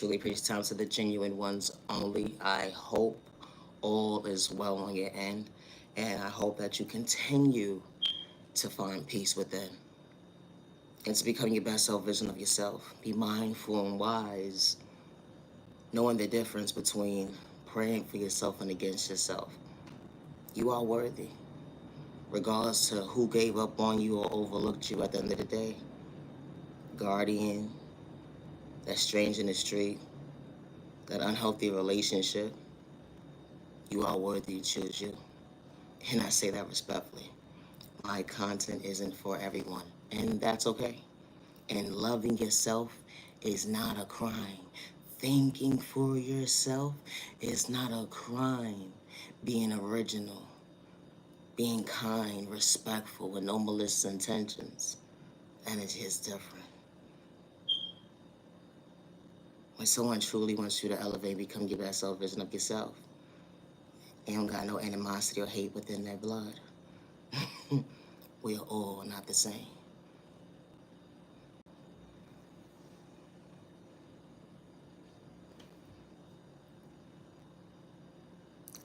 Truly preach time to the genuine ones only. I hope all is well on your end, and I hope that you continue to find peace within and to become your best self vision of yourself. Be mindful and wise, knowing the difference between praying for yourself and against yourself. You are worthy, regardless to who gave up on you or overlooked you at the end of the day. Guardian, that stranger in the street, that unhealthy relationship, you are worthy to choose you. And I say that respectfully. My content isn't for everyone, and that's okay. And loving yourself is not a crime. Thinking for yourself is not a crime. Being original, being kind, respectful, with no malicious intentions, energy is different. When someone truly wants you to elevate, become your best self vision of yourself, they don't got no animosity or hate within their blood. We are all not the same.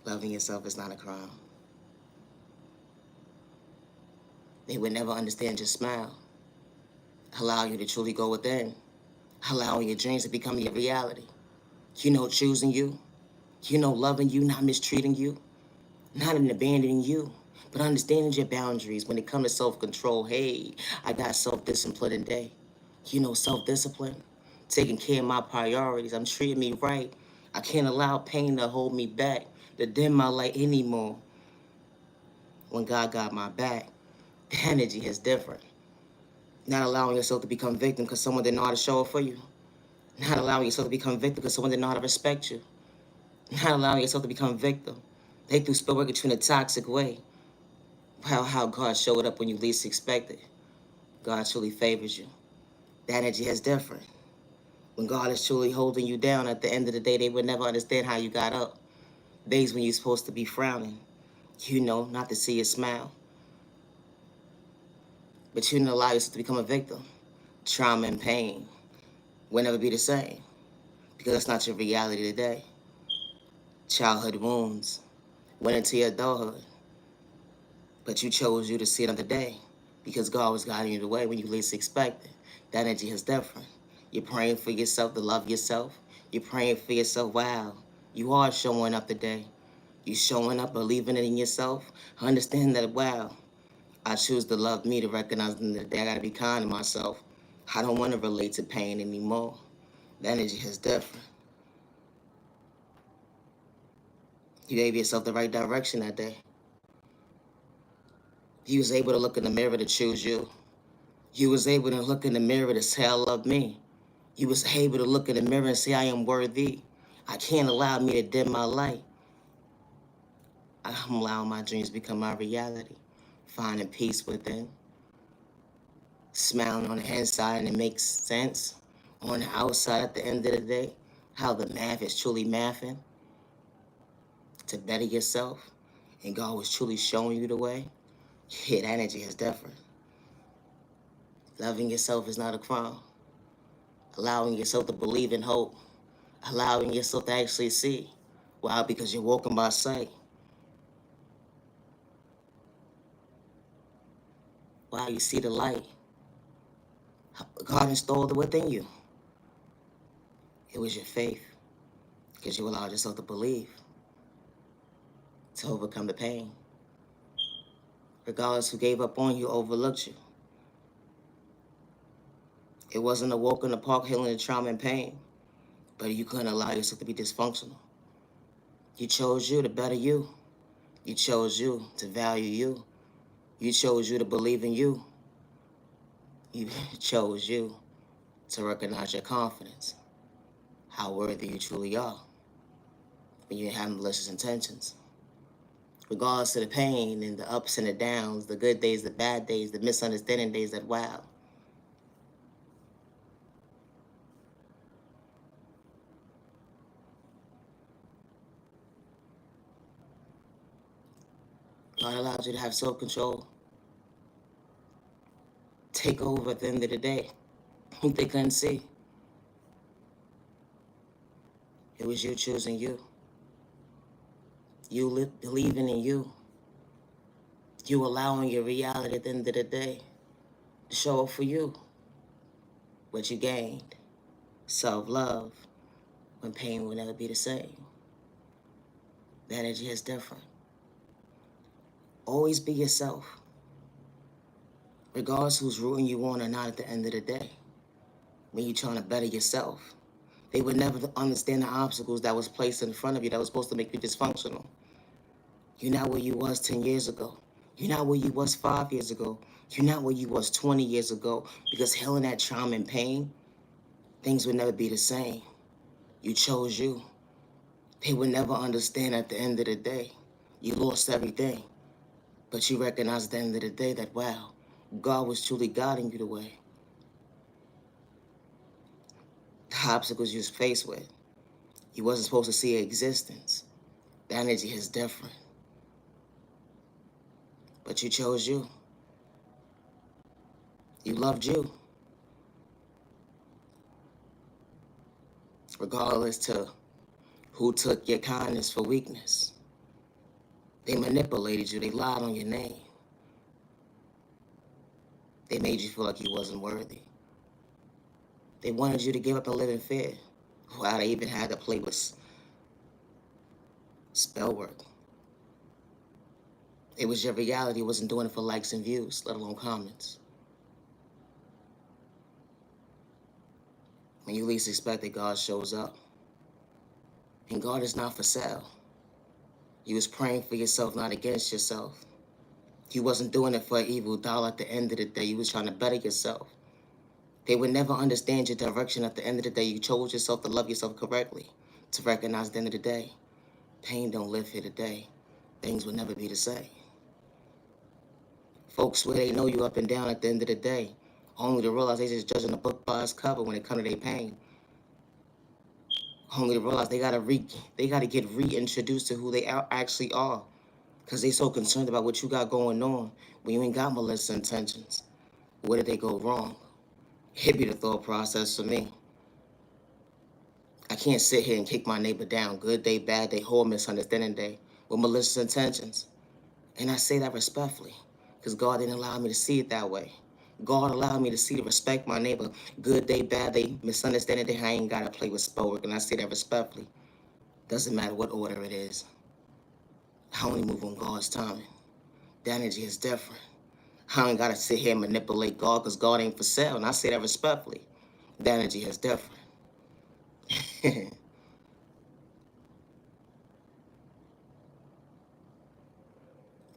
Loving yourself is not a crime. They would never understand your smile. Allow you to truly go within. Allowing your dreams to become your reality. Choosing you. Loving you, not mistreating you. Not abandoning you. But understanding your boundaries when it comes to self-control. Hey, I got self-discipline today. Self-discipline. Taking care of my priorities. I'm treating me right. I can't allow pain to hold me back, to dim my light anymore. When God got my back, the energy is different. Not allowing yourself to become victim because someone didn't know how to show up for you. Not allowing yourself to become victim because someone didn't know how to respect you. Not allowing yourself to become victim. They threw spell work at you in a toxic way. How God showed up when you least expected. God truly favors you. That energy is different. When God is truly holding you down, at the end of the day, they would never understand how you got up. Days when you're supposed to be frowning. Not to see you smile. But you didn't allow yourself to become a victim. Trauma and pain will never be the same because that's not your reality today. Childhood wounds went into your adulthood, but you chose you to see another day because God was guiding you the way when you least expected. That energy is different. You're praying for yourself to love yourself. You're praying for yourself. Wow, you are showing up today. You showing up, believing it in yourself. Understand that, wow, I choose to love me, to recognize that I gotta be kind to myself. I don't want to relate to pain anymore. The energy is different. You gave yourself the right direction that day. You was able to look in the mirror to choose you. You was able to look in the mirror to say, I love me. You was able to look in the mirror and say, I am worthy. I can't allow me to dim my light. I'm allowing my dreams to become my reality. Finding peace within. Smiling on the inside and it makes sense. On the outside at the end of the day, how the math is truly mathing to better yourself. And God was truly showing you the way. Yeah, that energy is different. Loving yourself is not a crime. Allowing yourself to believe in hope. Allowing yourself to actually see. Why? Because you're walking by sight. Why? You see the light. God installed it within you. It was your faith. Because you allowed yourself to believe. To overcome the pain. Regardless who gave up on you, overlooked you. It wasn't a walk in the park healing the trauma and pain. But you couldn't allow yourself to be dysfunctional. You chose you to better you. You chose you to value you. You chose you to believe in you. You chose you to recognize your confidence, how worthy you truly are when you have malicious intentions. Regardless of the pain and the ups and the downs, the good days, the bad days, the misunderstanding days, that wow. God allowed you to have self-control. Take over at the end of the day. They couldn't see. It was you choosing you. You believing in you. You allowing your reality at the end of the day to show up for you. What you gained. Self-love. When pain will never be the same. The energy is different. Always be yourself. Regardless who's rooting you on or not at the end of the day. When you're trying to better yourself. They would never understand the obstacles that was placed in front of you that was supposed to make you dysfunctional. You're not where you was 10 years ago. You're not where you was 5 years ago. You're not where you was 20 years ago. Because healing that trauma and pain, things would never be the same. You chose you. They would never understand at the end of the day. You lost everything. But you recognize at the end of the day that, wow, God was truly guiding you the way. The obstacles you was faced with, you wasn't supposed to see existence. The energy is different. But you chose you. You loved you. Regardless to who took your kindness for weakness. They manipulated you. They lied on your name. They made you feel like you wasn't worthy. They wanted you to give up and live in fear. Wow, they even had to play with spell work. It was your reality. It wasn't doing it for likes and views, let alone comments. When you least expect it, God shows up. And God is not for sale. You was praying for yourself, not against yourself. You wasn't doing it for an evil dollar at the end of the day. You was trying to better yourself. They would never understand your direction at the end of the day. You chose yourself to love yourself correctly. To recognize at the end of the day, pain don't live here today. Things will never be the same. Folks swear they know you up and down at the end of the day, only to realize they just judging a book by its cover when it comes to their pain. Only to realize they gotta get reintroduced to who they actually are. Because they so concerned about what you got going on when you ain't got malicious intentions. Where did they go wrong? It be the thought process for me. I can't sit here and kick my neighbor down, good day, bad day, whole misunderstanding day, with malicious intentions. And I say that respectfully, because God didn't allow me to see it that way. God allowed me to see to respect my neighbor, good day, bad day, misunderstanding day. I ain't got to play with spell work, and I say that respectfully. Doesn't matter what order it is. I only move on God's timing. The energy is different. I ain't got to sit here and manipulate God, because God ain't for sale, and I say that respectfully. The energy is different.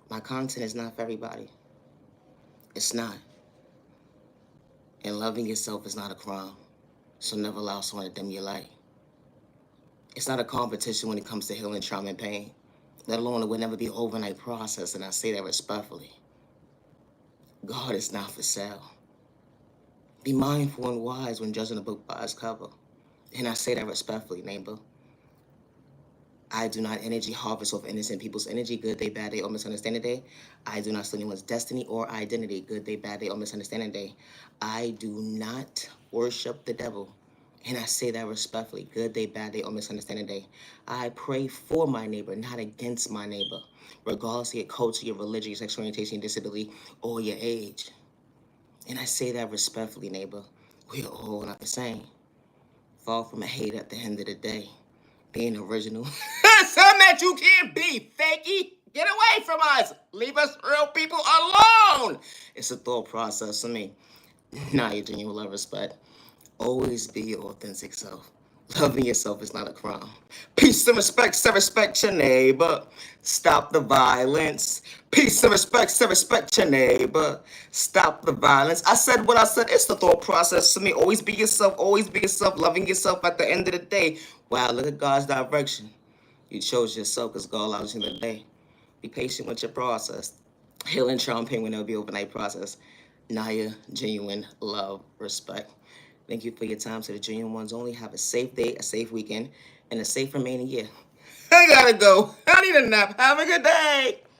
My content is not for everybody. It's not. And loving yourself is not a crime. So never allow someone to dim your light. It's not a competition when it comes to healing trauma and pain. Let alone it will never be an overnight process, and I say that respectfully. God is not for sale. Be mindful and wise when judging a book by its cover. And I say that respectfully, neighbor. I do not energy harvest off innocent people's energy, good day, bad day, or misunderstanding day. I do not steal anyone's destiny or identity, good day, bad day, or misunderstanding day. I do not worship the devil. And I say that respectfully, good day, bad day, or misunderstanding day. I pray for my neighbor, not against my neighbor, regardless of your culture, your religion, your sexual orientation, your disability, or your age. And I say that respectfully, neighbor. We are all not the same. Far from a hate at the end of the day. Being original. Something that you can't be, fakey. Get away from us. Leave us real people alone. It's a thought process for me. Niyah Genuine Love Respect. Always be your authentic self. Loving yourself is not a crime. Peace and respect, so respect your neighbor. Stop the violence. Peace and respect, so respect your neighbor. Stop the violence. I said what I said. It's the thought process to me. Always be yourself. Always be yourself. Loving yourself at the end of the day. Wow, look at God's direction. You chose yourself because God allows you today. Be patient with your process. Healing trauma pain will never be an overnight process. Niyah Genuine Love Respect. Thank you for your time. To the genuine ones only. Have a safe day, a safe weekend, and a safe remaining year. I gotta go. I need a nap. Have a good day.